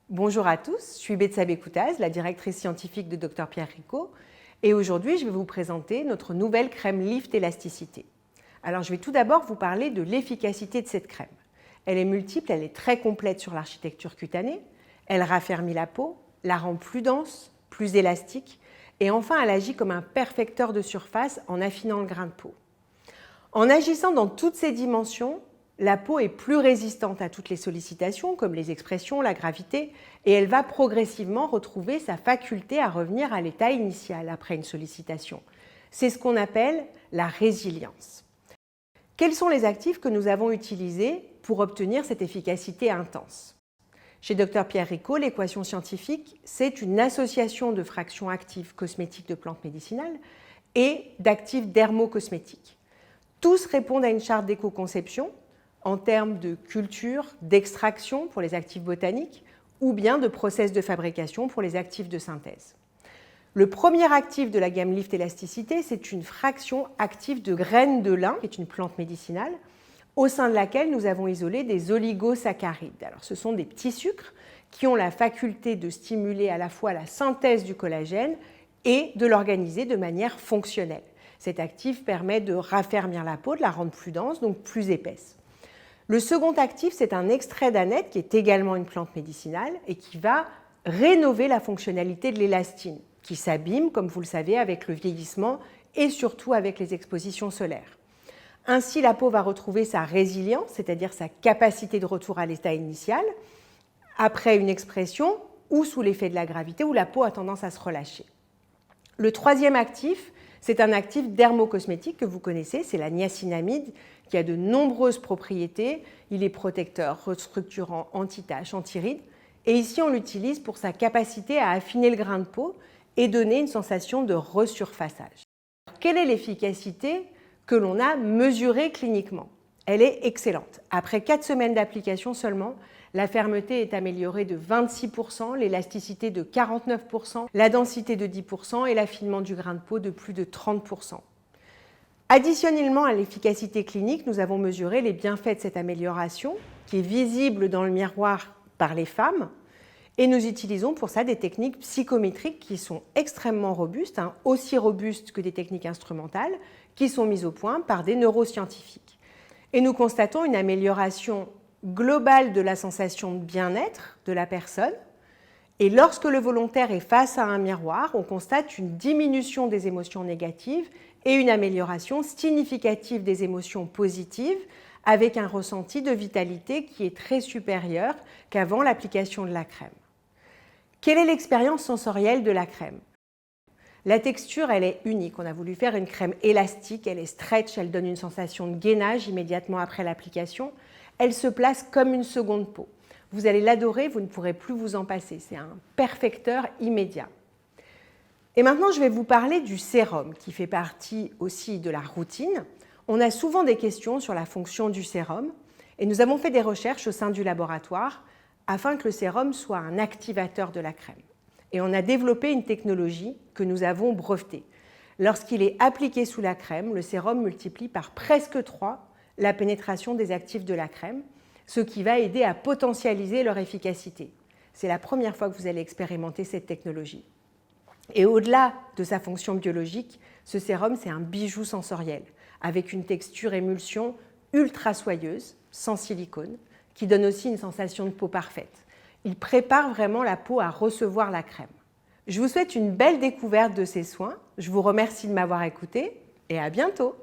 Bonjour à tous, je suis Betsabé Koutaz, la directrice scientifique de Dr Pierre Ricot, et aujourd'hui je vais vous présenter notre nouvelle crème Lift Élasticité. Alors je vais tout d'abord vous parler de l'efficacité de cette crème. Elle est multiple, elle est très complète sur l'architecture cutanée, elle raffermit la peau, la rend plus dense, plus élastique, et enfin elle agit comme un perfecteur de surface en affinant le grain de peau. En agissant dans toutes ces dimensions, la peau est plus résistante à toutes les sollicitations, comme les expressions, la gravité, et elle va progressivement retrouver sa faculté à revenir à l'état initial après une sollicitation. C'est ce qu'on appelle la résilience. Quels sont les actifs que nous avons utilisés pour obtenir cette efficacité intense? Chez Dr Pierre Ricot, l'équation scientifique, c'est une association de fractions actives cosmétiques de plantes médicinales et d'actifs dermocosmétiques. Tous répondent à une charte d'éco-conception en termes de culture, d'extraction pour les actifs botaniques ou bien de process de fabrication pour les actifs de synthèse. Le premier actif de la gamme Lift Élasticité, c'est une fraction active de graines de lin, qui est une plante médicinale, au sein de laquelle nous avons isolé des oligosaccharides. Alors, ce sont des petits sucres qui ont la faculté de stimuler à la fois la synthèse du collagène et de l'organiser de manière fonctionnelle. Cet actif permet de raffermir la peau, de la rendre plus dense, donc plus épaisse. Le second actif, c'est un extrait d'aneth qui est également une plante médicinale et qui va rénover la fonctionnalité de l'élastine, qui s'abîme, comme vous le savez, avec le vieillissement et surtout avec les expositions solaires. Ainsi, la peau va retrouver sa résilience, c'est-à-dire sa capacité de retour à l'état initial, après une expression ou sous l'effet de la gravité, où la peau a tendance à se relâcher. Le troisième actif, c'est un actif dermocosmétique que vous connaissez, c'est la niacinamide, qui a de nombreuses propriétés. Il est protecteur, restructurant, anti-taches, anti-rides. Et ici, on l'utilise pour sa capacité à affiner le grain de peau et donner une sensation de resurfaçage. Quelle est l'efficacité que l'on a mesurée cliniquement? Elle est excellente. Après 4 semaines d'application seulement, la fermeté est améliorée de 26%, l'élasticité de 49%, la densité de 10% et l'affinement du grain de peau de plus de 30%. Additionnellement à l'efficacité clinique, nous avons mesuré les bienfaits de cette amélioration qui est visible dans le miroir par les femmes et nous utilisons pour ça des techniques psychométriques qui sont extrêmement robustes, aussi robustes que des techniques instrumentales, qui sont mises au point par des neuroscientifiques. Et nous constatons une amélioration globale de la sensation de bien-être de la personne. Et lorsque le volontaire est face à un miroir, on constate une diminution des émotions négatives et une amélioration significative des émotions positives avec un ressenti de vitalité qui est très supérieur qu'avant l'application de la crème. Quelle est l'expérience sensorielle de la crème? La texture, elle est unique. On a voulu faire une crème élastique, elle est stretch, elle donne une sensation de gainage immédiatement après l'application. Elle se place comme une seconde peau. Vous allez l'adorer, vous ne pourrez plus vous en passer. C'est un perfecteur immédiat. Et maintenant, je vais vous parler du sérum, qui fait partie aussi de la routine. On a souvent des questions sur la fonction du sérum, et nous avons fait des recherches au sein du laboratoire afin que le sérum soit un activateur de la crème. Et on a développé une technologie que nous avons brevetée. Lorsqu'il est appliqué sous la crème, le sérum multiplie par presque 3 la pénétration des actifs de la crème, ce qui va aider à potentialiser leur efficacité. C'est la première fois que vous allez expérimenter cette technologie. Et au-delà de sa fonction biologique, ce sérum, c'est un bijou sensoriel, avec une texture émulsion ultra soyeuse, sans silicone, qui donne aussi une sensation de peau parfaite. Il prépare vraiment la peau à recevoir la crème. Je vous souhaite une belle découverte de ces soins. Je vous remercie de m'avoir écouté et à bientôt.